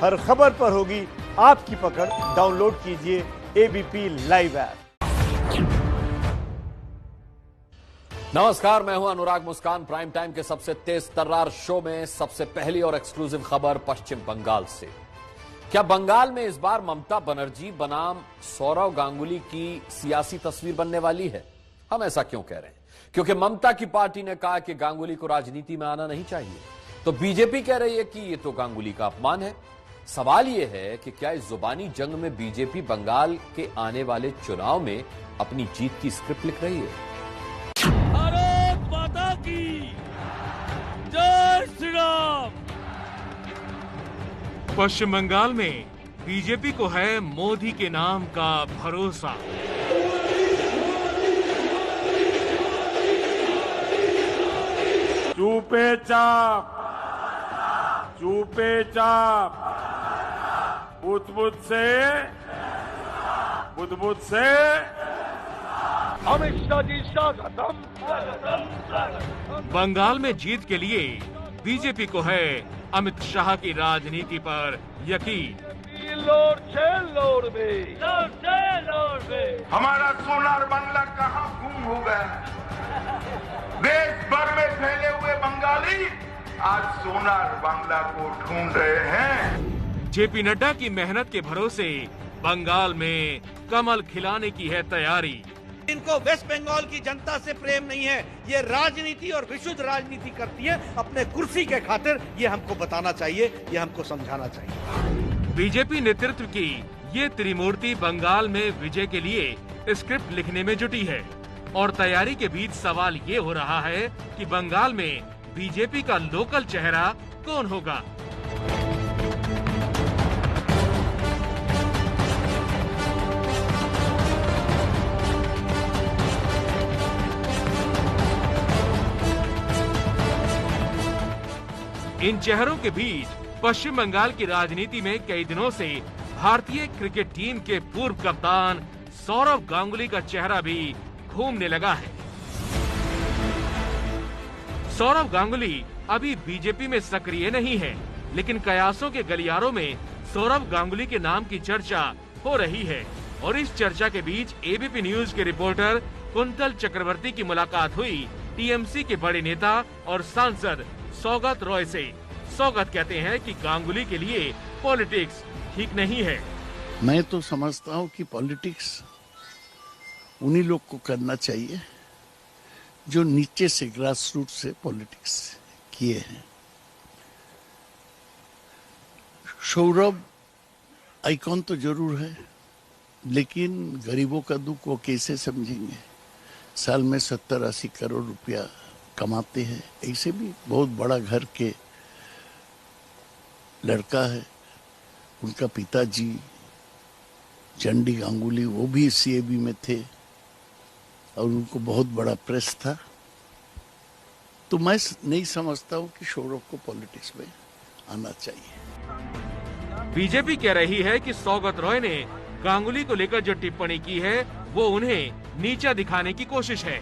हर खबर पर होगी आपकी पकड़। डाउनलोड कीजिए एबीपी लाइव ऐप। नमस्कार, मैं हूं अनुराग मुस्कान। प्राइम टाइम के सबसे तेज तर्रार शो में सबसे पहली और एक्सक्लूसिव खबर पश्चिम बंगाल से। क्या बंगाल में इस बार ममता बनर्जी बनाम सौरव गांगुली की सियासी तस्वीर बनने वाली है? हम ऐसा क्यों कह रहे हैं? क्योंकि ममता की पार्टी ने कहा कि गांगुली को राजनीति में आना नहीं चाहिए, तो बीजेपी कह रही है कि यह तो गांगुली का अपमान है। सवाल यह है कि क्या इस जुबानी जंग में बीजेपी बंगाल के आने वाले चुनाव में अपनी जीत की स्क्रिप्ट लिख रही है? भारत माता की जय श्री राम। पश्चिम बंगाल में बीजेपी को है मोदी के नाम का भरोसा। चुपे चाप बुद्ध से अमित शाह जी स्वागतम। बंगाल में जीत के लिए बीजेपी को है अमित शाह की राजनीति पर यकीन। हमारा सोनार बांग्ला कहाँ गुम हो गया? देश भर में फैले हुए बंगाली आज सोनार बांग्ला को ढूंढ रहे हैं। जेपी नड्डा की मेहनत के भरोसे बंगाल में कमल खिलाने की है तैयारी। इनको वेस्ट बंगाल की जनता से प्रेम नहीं है, ये राजनीति और विशुद्ध राजनीति करती है अपने कुर्सी के खातिर। ये हमको बताना चाहिए, ये हमको समझाना चाहिए। बीजेपी नेतृत्व की ये त्रिमूर्ति बंगाल में विजय के लिए स्क्रिप्ट लिखने में जुटी है और तैयारी के बीच सवाल ये हो रहा है कि बंगाल में बीजेपी का लोकल चेहरा कौन होगा। इन चेहरों के बीच पश्चिम बंगाल की राजनीति में कई दिनों से भारतीय क्रिकेट टीम के पूर्व कप्तान सौरव गांगुली का चेहरा भी घूमने लगा है। सौरव गांगुली अभी बीजेपी में सक्रिय नहीं है, लेकिन कयासों के गलियारों में सौरव गांगुली के नाम की चर्चा हो रही है और इस चर्चा के बीच एबीपी न्यूज के रिपोर्टर कुंतल चक्रवर्ती की मुलाकात हुई टीएमसी के बड़े नेता और सांसद सौगत रॉय से। सौगत कहते हैं कि गांगुली के लिए पॉलिटिक्स ठीक नहीं है। मैं तो समझता हूँ कि पॉलिटिक्स उन्हीं लोग को करना चाहिए जो नीचे से ग्रास रूट से पॉलिटिक्स किए हैं। सौरभ आइकॉन तो जरूर है, लेकिन गरीबों का दुख वो कैसे समझेंगे? साल में 70-80 करोड़ रुपया कमाते हैं, ऐसे भी बहुत बड़ा घर के लड़का है। उनका पिताजी चंडी गांगुली वो भी सीएबी में थे और उनको बहुत बड़ा प्रेस था। तो मैं नहीं समझता हूँ कि सौरभ को पॉलिटिक्स में आना चाहिए। बीजेपी कह रही है कि सौगत रॉय ने गांगुली को लेकर जो टिप्पणी की है वो उन्हें नीचा दिखाने की कोशिश है।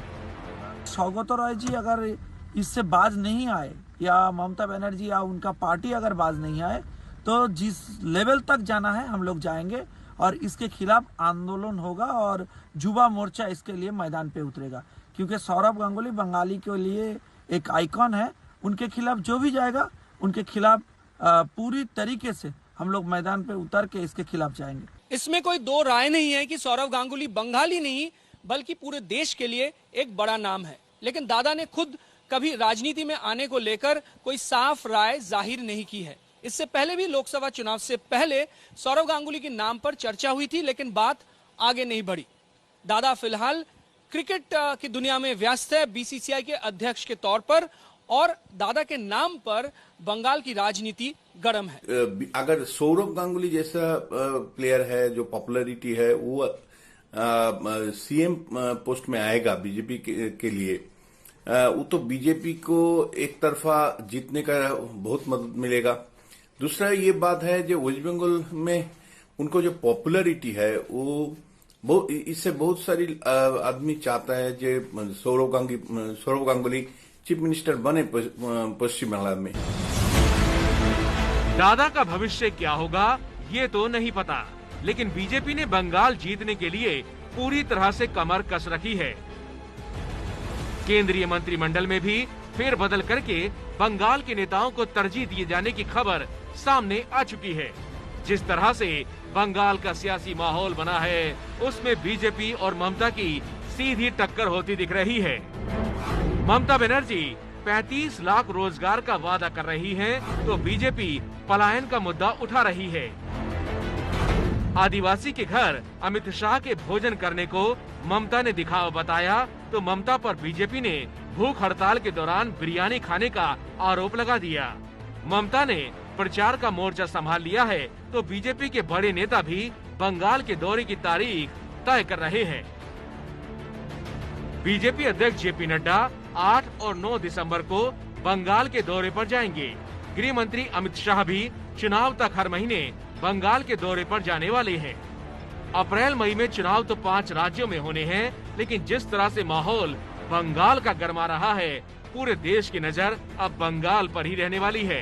सौगत रॉय जी अगर इससे बाज नहीं आए या ममता बनर्जी या उनका पार्टी अगर बाज नहीं आए तो जिस लेवल तक जाना है हम लोग जाएंगे और इसके खिलाफ आंदोलन होगा और युवा मोर्चा इसके लिए मैदान पे उतरेगा, क्योंकि सौरभ गांगुली बंगाली के लिए एक आइकॉन है। उनके खिलाफ जो भी जाएगा उनके खिलाफ पूरी तरीके से हम लोग मैदान पे उतर के इसके खिलाफ जाएंगे। इसमें कोई दो राय नहीं है कि सौरव गांगुली बंगाली नहीं बल्कि पूरे देश के लिए एक बड़ा नाम है, लेकिन दादा ने खुद कभी राजनीति में आने को लेकर कोई साफ राय जाहिर नहीं की है। इससे पहले भी लोकसभा चुनाव से पहले सौरव गांगुली के नाम पर चर्चा हुई थी, लेकिन बात आगे नहीं बढ़ी। दादा फिलहाल क्रिकेट की दुनिया में व्यस्त है बीसीसीआई के अध्यक्ष के तौर पर, और दादा के नाम पर बंगाल की राजनीति गर्म है। अगर सौरव गांगुली जैसा प्लेयर है जो पॉपुलैरिटी है वो सीएम पोस्ट में आएगा बीजेपी के लिए, वो तो बीजेपी को एक तरफा जीतने का बहुत मदद मिलेगा। दूसरा ये बात है जो वेस्ट बंगाल में उनको जो पॉपुलैरिटी है वो इससे बहुत सारी आदमी चाहता है जो सौरव गांगुली चीफ मिनिस्टर बने पश्चिम बंगाल में। दादा का भविष्य क्या होगा ये तो नहीं पता, लेकिन बीजेपी ने बंगाल जीतने के लिए पूरी तरह से कमर कस रखी है। केंद्रीय मंत्रिमंडल में भी फेरबदल करके बंगाल के नेताओं को तरजीह दिए जाने की खबर सामने आ चुकी है। जिस तरह से बंगाल का सियासी माहौल बना है, उसमें बीजेपी और ममता की सीधी टक्कर होती दिख रही है। ममता बनर्जी 35 लाख रोजगार का वादा कर रही हैं, तो बीजेपी पलायन का मुद्दा उठा रही है। आदिवासी के घर अमित शाह के भोजन करने को ममता ने दिखावा बताया, तो ममता पर बीजेपी ने भूख हड़ताल के दौरान बिरयानी खाने का आरोप लगा दिया। ममता ने प्रचार का मोर्चा संभाल लिया है, तो बीजेपी के बड़े नेता भी बंगाल के दौरे की तारीख तय कर रहे हैं। बीजेपी अध्यक्ष जेपी नड्डा 8 और 9 दिसंबर को बंगाल के दौरे पर जाएंगे। गृह मंत्री अमित शाह भी चुनाव तक हर महीने बंगाल के दौरे पर जाने वाले हैं। अप्रैल मई में चुनाव तो 5 राज्यों में होने हैं, लेकिन जिस तरह से माहौल बंगाल का गर्मा रहा है, पूरे देश की नजर अब बंगाल पर ही रहने वाली है।